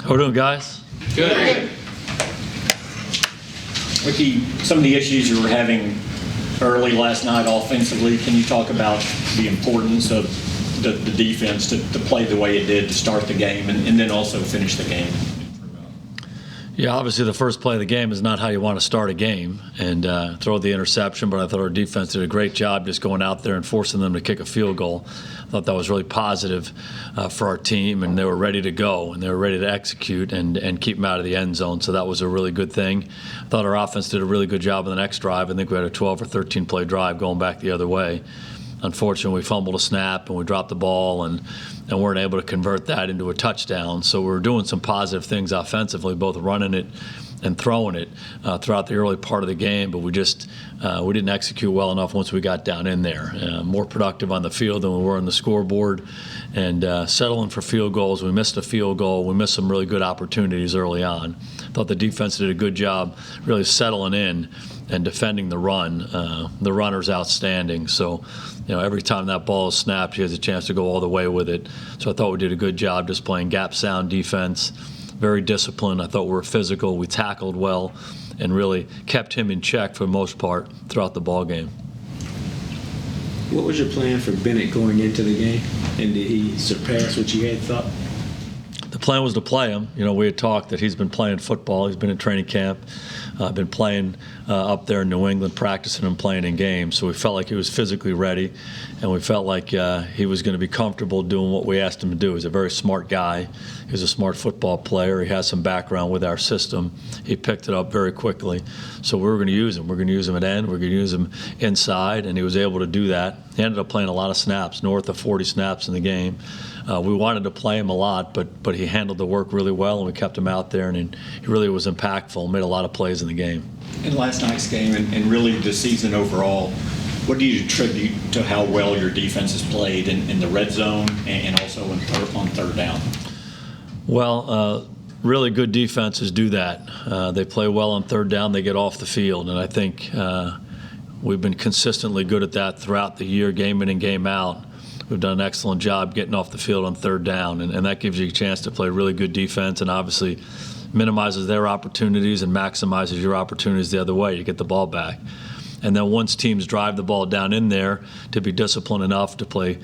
How we doing, guys? Good. Ricky, some of the issues you were having early last night offensively, can you talk about the importance of the defense to play the way it did to start the game and then also finish the game? Yeah, obviously the first play of the game is not how you want to start a game and throw the interception, but I thought our defense did a great job just going out there and forcing them to kick a field goal. I thought that was really positive for our team, and they were ready to go, and they were ready to execute and keep them out of the end zone, so that was a really good thing. I thought our offense did a really good job on the next drive. I think we had a 12 or 13 play drive going back the other way. Unfortunately, we fumbled a snap and we dropped the ball and weren't able to convert that into a touchdown. So we were doing some positive things offensively, both running it and throwing it throughout the early part of the game, but we didn't execute well enough once we got down in there. More productive on the field than we were on the scoreboard, and settling for field goals. We missed a field goal. We missed some really good opportunities early on. I thought the defense did a good job really settling in and defending the run. The runner's outstanding. So, every time that ball is snapped, he has a chance to go all the way with it. So I thought we did a good job just playing gap sound defense, very disciplined. I thought we were physical. We tackled well and really kept him in check for the most part throughout the ball game. What was your plan for Bennett going into the game, and did he surpass what you had thought? The plan was to play him. We had talked that he's been playing football. He's been in training camp, been playing up there in New England, practicing and playing in games. So we felt like he was physically ready, and we felt like he was going to be comfortable doing what we asked him to do. He's a very smart guy. He's a smart football player. He has some background with our system. He picked it up very quickly. So we were going to use him. We're going to use him at end. We're going to use him inside, and he was able to do that. He ended up playing a lot of snaps, north of 40 snaps in the game. We wanted to play him a lot, but he handled the work really well, and we kept him out there, and he really was impactful, made a lot of plays in the game. In last night's game and really the season overall, what do you attribute to how well your defense has played in the red zone and also on third down? Well, really good defenses do that. They play well on third down. They get off the field, and I think we've been consistently good at that throughout the year, game in and game out. We've done an excellent job getting off the field on third down, and that gives you a chance to play really good defense and obviously minimizes their opportunities and maximizes your opportunities the other way. You get the ball back. And then once teams drive the ball down in there, to be disciplined enough to play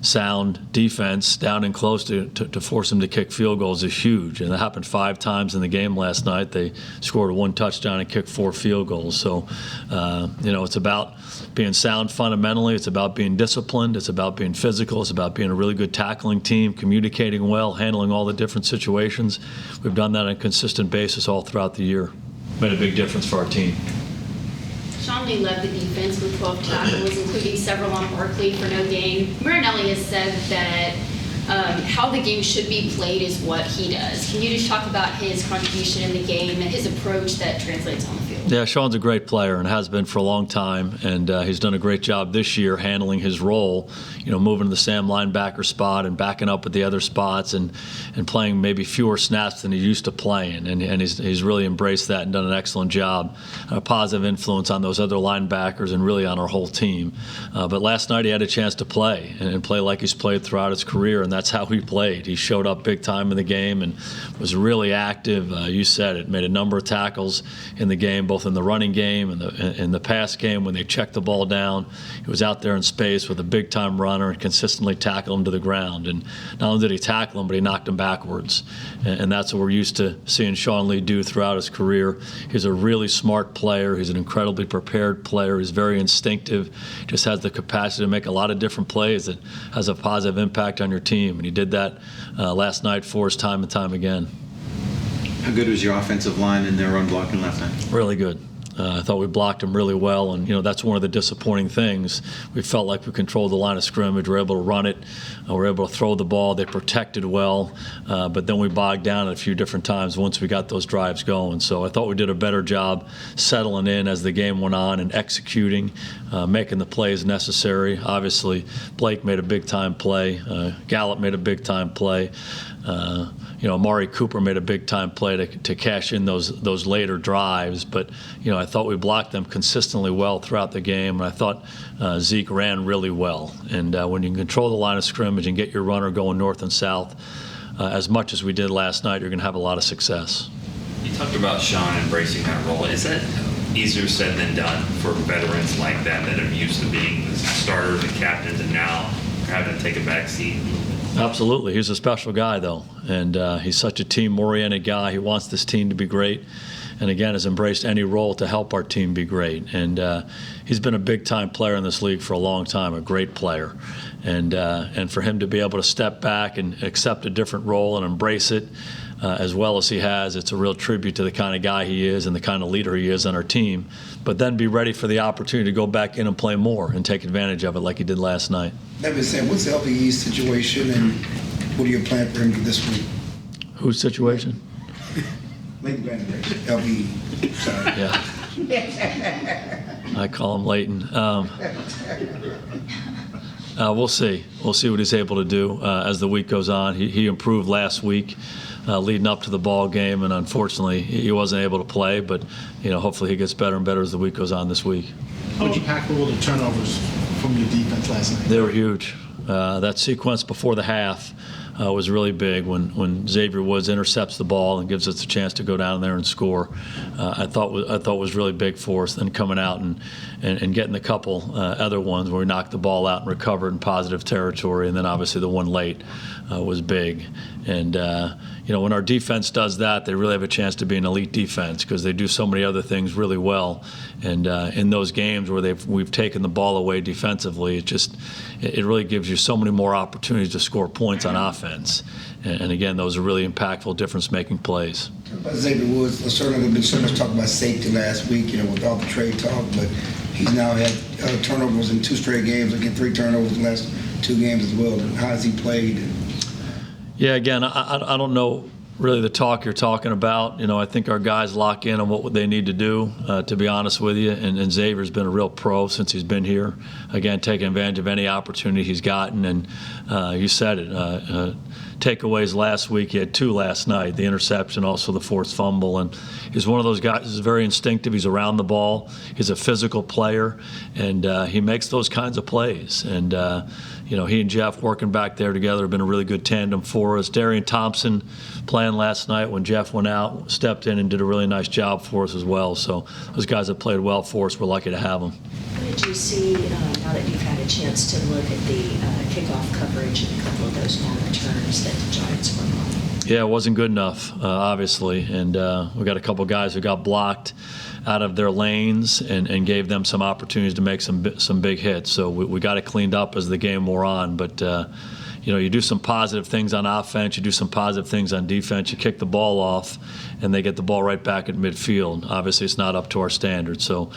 sound defense down and close to force them to kick field goals is huge. And that happened 5 times in the game last night. They scored 1 touchdown and kicked 4 field goals. So, it's about being sound fundamentally. It's about being disciplined. It's about being physical. It's about being a really good tackling team, communicating well, handling all the different situations. We've done that on a consistent basis all throughout the year. Made a big difference for our team. Sean Lee led the defense with 12 tackles, including several on Barkley for no gain. Marinelli has said that how the game should be played is what he does. Can you just talk about his contribution in the game and his approach that translates on the field? Yeah, Sean's a great player and has been for a long time, and he's done a great job this year handling his role, moving to the Sam linebacker spot and backing up at the other spots and playing maybe fewer snaps than he used to playing, and he's really embraced that and done an excellent job, a positive influence on those other linebackers and really on our whole team. But last night he had a chance to play and play like he's played throughout his career, and that's how he played. He showed up big time in the game and was really active. You said it, made a number of tackles in the game, both in the running game and in the pass game when they checked the ball down. He was out there in space with a big-time runner and consistently tackled him to the ground. And not only did he tackle him, but he knocked him backwards. And that's what we're used to seeing Sean Lee do throughout his career. He's a really smart player. He's an incredibly prepared player. He's very instinctive, just has the capacity to make a lot of different plays that has a positive impact on your team. And he did that last night for us time and time again. How good was your offensive line in their run blocking last night? Really good. I thought we blocked him really well, and that's one of the disappointing things. We felt like we controlled the line of scrimmage. We were able to run it. We were able to throw the ball. They protected well, but then we bogged down a few different times once we got those drives going. So I thought we did a better job settling in as the game went on and executing, making the plays necessary. Obviously, Blake made a big-time play. Gallup made a big-time play. Amari Cooper made a big-time play to cash in those later drives, but I thought we blocked them consistently well throughout the game, and I thought Zeke ran really well. And when you can control the line of scrimmage and get your runner going north and south, as much as we did last night, you're going to have a lot of success. You talked about Sean embracing that role. Is that easier said than done for veterans like that are used to being the starters and captains and now having to take a back seat? Absolutely. He's a special guy, though, and he's such a team-oriented guy. He wants this team to be great, and again, has embraced any role to help our team be great. And he's been a big-time player in this league for a long time, a great player. And for him to be able to step back and accept a different role and embrace it as well as he has, it's a real tribute to the kind of guy he is and the kind of leader he is on our team. But then be ready for the opportunity to go back in and play more and take advantage of it like he did last night. That being said, what's the LVE's situation and what are your plans for him this week? Whose situation? Leighton Vander Esch, LVE. Sorry. Yeah. I call him Leighton. We'll see. We'll see what he's able to do as the week goes on. He improved last week leading up to the ball game, and unfortunately he wasn't able to play. But hopefully he gets better and better as the week goes on this week. How impactful were the turnovers from your defense last night? They were huge. That sequence before the half was really big when Xavier Woods intercepts the ball and gives us a chance to go down there and score. I thought was really big for us. Then coming out and getting a couple other ones where we knocked the ball out and recovered in positive territory, and then obviously the one late was big. And when our defense does that, they really have a chance to be an elite defense because they do so many other things really well. And in those games where we've taken the ball away defensively, it really gives you so many more opportunities to score points on offense. And again, those are really impactful, difference-making plays. About Xavier Woods, certainly there's been so much talk about safety last week, with all the trade talk, but he's now had turnovers in 2 straight games, again 3 turnovers in the last 2 games as well. And how has he played? Yeah, again, I don't know really the talk you're talking about. I think our guys lock in on what they need to do, to be honest with you. And Xavier's been a real pro since he's been here. Again, taking advantage of any opportunity he's gotten. And you said it. Takeaways last week, he had 2 last night, the interception, also the forced fumble. And he's one of those guys who's very instinctive. He's around the ball. He's a physical player, and he makes those kinds of plays. And he and Jeff working back there together have been a really good tandem for us. Darian Thompson playing last night when Jeff went out, stepped in and did a really nice job for us as well. So those guys have played well for us. We're lucky to have them. What did you see now that you've had a chance to look at the kickoff coverage and a couple of those long returns that the Giants were on? Yeah, it wasn't good enough, obviously. And we got a couple guys who got blocked out of their lanes and gave them some opportunities to make some big hits. So we got it cleaned up as the game wore on. But, you do some positive things on offense, you do some positive things on defense, you kick the ball off, and they get the ball right back at midfield. Obviously, it's not up to our standards. So,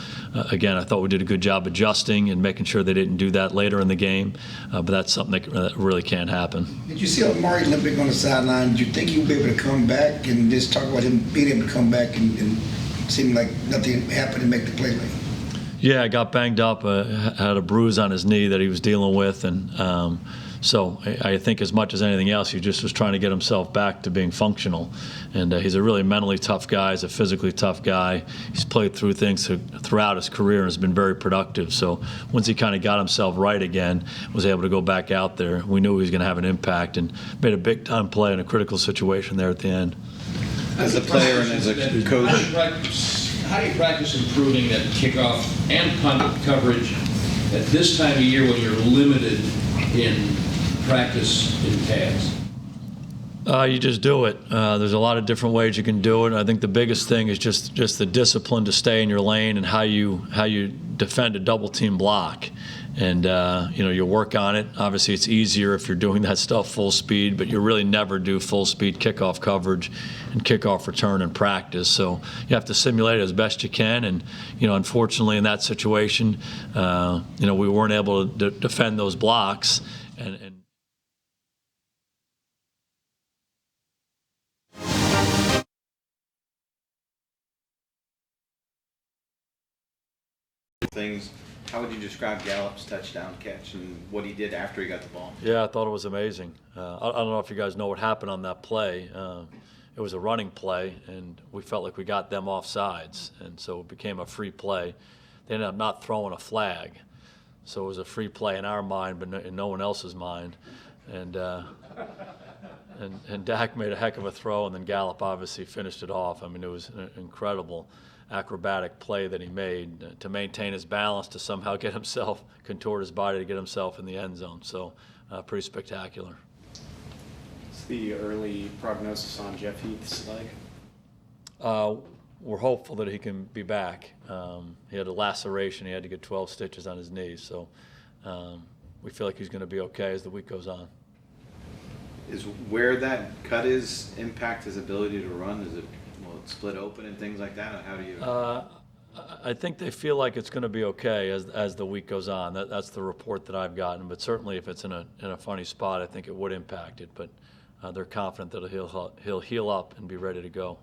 again, I thought we did a good job adjusting and making sure they didn't do that later in the game. But that's something that really can't happen. Did you see Amari Olympic on the sideline? Did you think he would be able to come back and just talk about him being able to come back and seem like nothing happened and make the play late? Yeah, got banged up, had a bruise on his knee that he was dealing with, and so I think as much as anything else, he just was trying to get himself back to being functional. And he's a really mentally tough guy. He's a physically tough guy. He's played through things throughout his career and has been very productive. So once he kind of got himself right again, was able to go back out there, we knew he was going to have an impact and made a big-time play in a critical situation there at the end. As a player and as a coach, how do you practice improving that kickoff and punt coverage at this time of year when you're limited in practice in pads? You just do it. There's a lot of different ways you can do it. I think the biggest thing is just the discipline to stay in your lane and how you defend a double team block. And you work on it. Obviously, it's easier if you're doing that stuff full speed, but you really never do full speed kickoff coverage and kickoff return in practice. So you have to simulate it as best you can. And unfortunately, in that situation, we weren't able to defend those blocks. And things. How would you describe Gallup's touchdown catch and what he did after he got the ball? Yeah, I thought it was amazing. I don't know if you guys know what happened on that play. It was a running play, and we felt like we got them off sides, and so it became a free play. They ended up not throwing a flag, so it was a free play in our mind, but in no one else's mind. And and Dak made a heck of a throw, and then Gallup obviously finished it off. I mean, it was an incredible acrobatic play that he made to maintain his balance, to somehow get himself, contort his body to get himself in the end zone. So pretty spectacular. What's the early prognosis on Jeff Heath's leg? We're hopeful that he can be back. He had a laceration. He had to get 12 stitches on his knee. So we feel like he's going to be okay as the week goes on. Is where that cut is impact his ability to run? Will it split open and things like that? How do you? I think they feel like it's going to be okay as the week goes on. That's the report that I've gotten. But certainly, if it's in a funny spot, I think it would impact it. But they're confident that he'll heal up and be ready to go.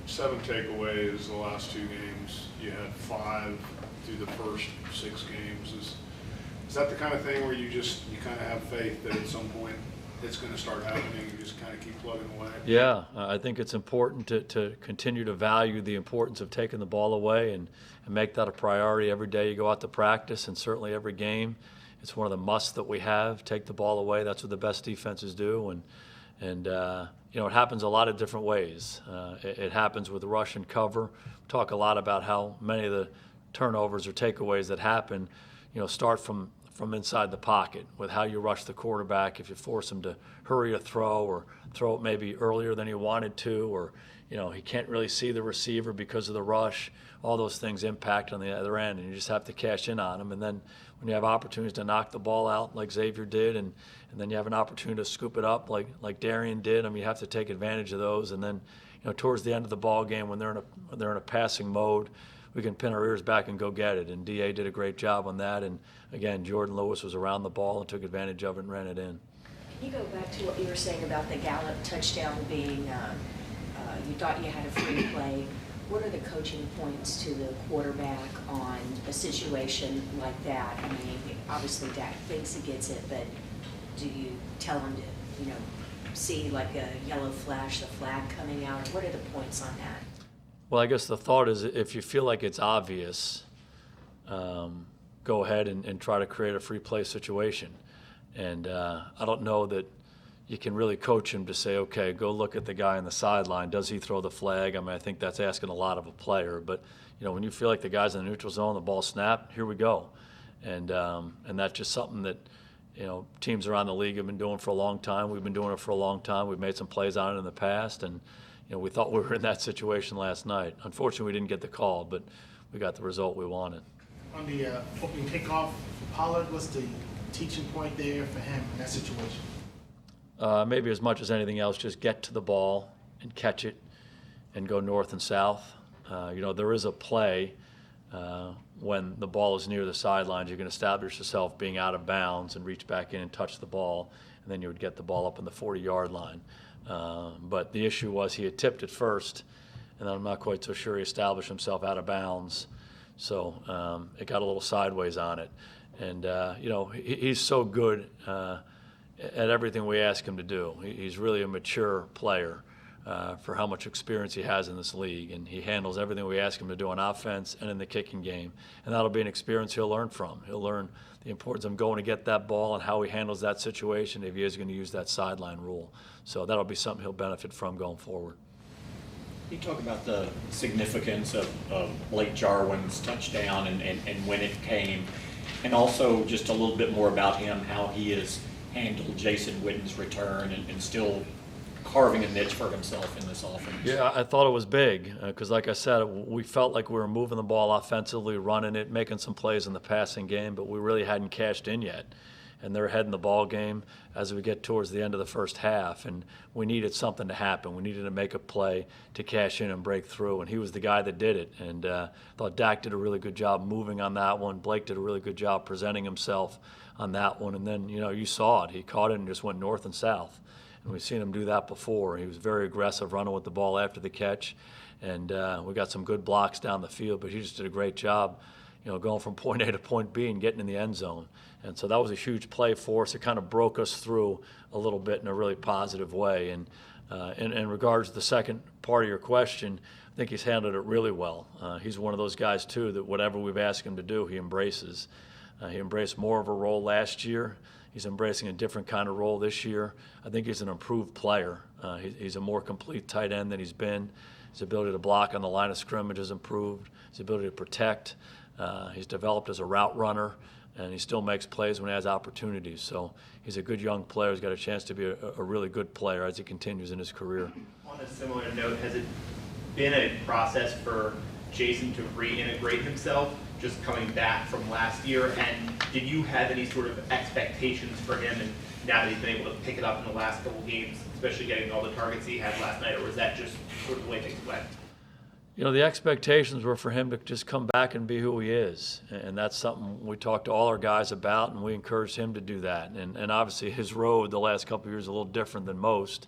7 takeaways the last 2 games. You had 5 through the first 6 games. Is that the kind of thing where you kind of have faith that at some point it's going to start happening? You just kind of keep plugging away? Yeah, I think it's important to continue to value the importance of taking the ball away and make that a priority every day you go out to practice, and certainly every game. It's one of the musts that we have. Take the ball away. That's what the best defenses do. And it happens a lot of different ways. It happens with rush and cover. We talk a lot about how many of the turnovers or takeaways that happen, start from inside the pocket with how you rush the quarterback. If you force him to hurry a throw or throw it maybe earlier than he wanted to, or he can't really see the receiver because of the rush, all those things impact on the other end, and you just have to cash in on them. And then when you have opportunities to knock the ball out like Xavier did, and then you have an opportunity to scoop it up like Darian did, you have to take advantage of those. And then towards the end of the ball game, when they're in a passing mode, we can pin our ears back and go get it. And D.A. did a great job on that. And again, Jordan Lewis was around the ball and took advantage of it and ran it in. Can you go back to what you were saying about the Gallup touchdown being, you thought you had a free play? What are the coaching points to the quarterback on a situation like that? I mean, obviously Dak thinks he gets it, but do you tell him to, see like a yellow flash, the flag coming out? What are the points on that? Well, I guess the thought is if you feel like it's obvious, go ahead and try to create a free play situation. And I don't know that you can really coach him to say, okay, go look at the guy on the sideline. Does he throw the flag? I mean, I think that's asking a lot of a player. But, when you feel like the guy's in the neutral zone, the ball snapped, here we go. And that's just something that, teams around the league have been doing for a long time. We've been doing it for a long time. We've made some plays on it in the past. And, we thought we were in that situation last night. Unfortunately, we didn't get the call, but we got the result we wanted. On the opening kickoff for Pollard, what's the teaching point there for him in that situation? Maybe as much as anything else, just get to the ball and catch it and go north and south. There is a play when the ball is near the sidelines. You can establish yourself being out of bounds and reach back in and touch the ball, and then you would get the ball up in the 40-yard line. But the issue was he had tipped it first, and then I'm not quite so sure he established himself out of bounds. So it got a little sideways on it. And, he's so good at everything we ask him to do. He's really a mature player for how much experience he has in this league, and he handles everything we ask him to do on offense and in the kicking game. And that'll be an experience he'll learn from. He'll learn the importance of going to get that ball and how he handles that situation if he is going to use that sideline rule. So that'll be something he'll benefit from going forward. Can you talk about the significance of Blake Jarwin's touchdown and when it came, and also just a little bit more about him, how he has handled Jason Witten's return and still carving a niche for himself in this offense? Yeah, I thought it was big because, like I said, we felt like we were moving the ball offensively, running it, making some plays in the passing game, but we really hadn't cashed in yet. And they're ahead in the ball game as we get towards the end of the first half, and we needed something to happen. We needed to make a play to cash in and break through, and he was the guy that did it. And I thought Dak did a really good job moving on that one. Blake did a really good job presenting himself on that one. And then, you saw it. He caught it and just went north and south. And we've seen him do that before. He was very aggressive running with the ball after the catch. And we got some good blocks down the field, but he just did a great job, going from point A to point B and getting in the end zone. And so that was a huge play for us. It kind of broke us through a little bit in a really positive way. And in regards to the second part of your question, I think he's handled it really well. He's one of those guys, too, that whatever we've asked him to do, he embraces. He embraced more of a role last year. He's embracing a different kind of role this year. I think he's an improved player. He's a more complete tight end than he's been. His ability to block on the line of scrimmage has improved. His ability to protect. He's developed as a route runner, and he still makes plays when he has opportunities. So he's a good young player. He's got a chance to be a really good player as he continues in his career. On a similar note, has it been a process for Jason to reintegrate himself, just coming back from last year? And did you have any sort of expectations for him, and now that he's been able to pick it up in the last couple games, especially getting all the targets he had last night, or was that just sort of the way things went? You know, the expectations were for him to just come back and be who he is. And that's something we talked to all our guys about, and we encouraged him to do that. And obviously his road the last couple of years is a little different than most.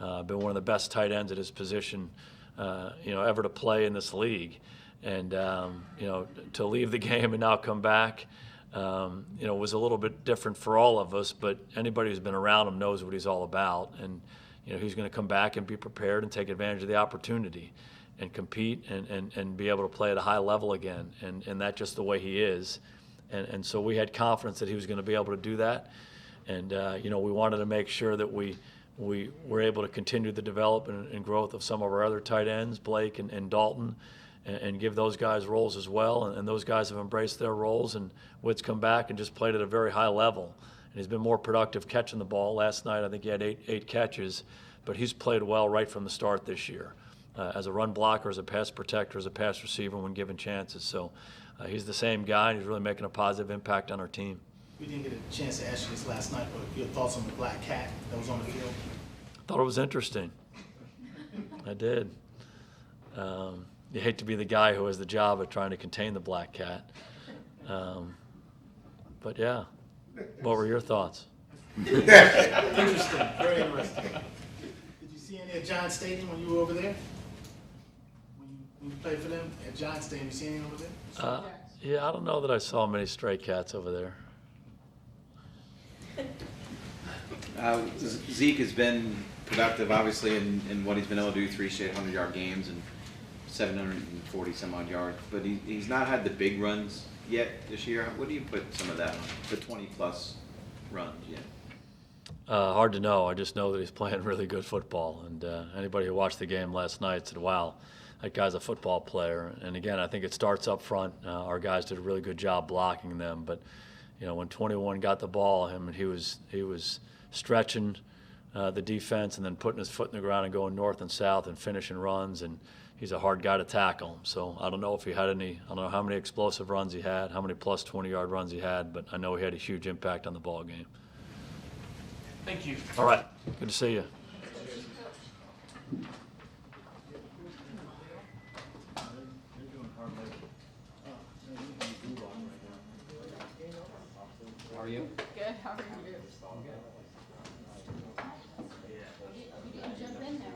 Been one of the best tight ends at his position, ever to play in this league. And, to leave the game and now come back, was a little bit different for all of us. But anybody who's been around him knows what he's all about. And, he's going to come back and be prepared and take advantage of the opportunity and compete and be able to play at a high level again. And that's just the way he is. And so we had confidence that he was going to be able to do that. And, we wanted to make sure that we were able to continue the development and growth of some of our other tight ends, Blake and Dalton, and give those guys roles as well. And those guys have embraced their roles. And Witt's come back and just played at a very high level. And he's been more productive catching the ball. Last night, I think he had eight catches. But he's played well right from the start this year. As a run blocker, as a pass protector, as a pass receiver when given chances. So he's the same guy, and he's really making a positive impact on our team. We didn't get a chance to ask you this last night, but your thoughts on the black cat that was on the field? I thought it was interesting. I did. You hate to be the guy who has the job of trying to contain the black cat. But yeah, what were your thoughts? Interesting, very interesting. Did you see any at Giant Stadium when you were over there? When you played for them at Giant Stadium, you see anything over there? Yeah, I don't know that I saw many stray cats over there. Zeke has been productive, obviously, in what he's been able to do, 3 straight 100-yard games and 740 some odd yards. But he's not had the big runs yet this year. What do you put some of that on? The 20-plus runs, yeah. Hard to know. I just know that he's playing really good football. And anybody who watched the game last night said, wow, that guy's a football player. And again, I think it starts up front. Our guys did a really good job blocking them. But, when 21 got the ball, he was stretching the defense and then putting his foot in the ground and going north and south and finishing runs. And he's a hard guy to tackle. So I don't know if he had I don't know how many explosive runs he had, how many plus 20-yard runs he had, but I know he had a huge impact on the ball game. Thank you. All right. Good to see you. How are you? Good, how are you? Jump in there.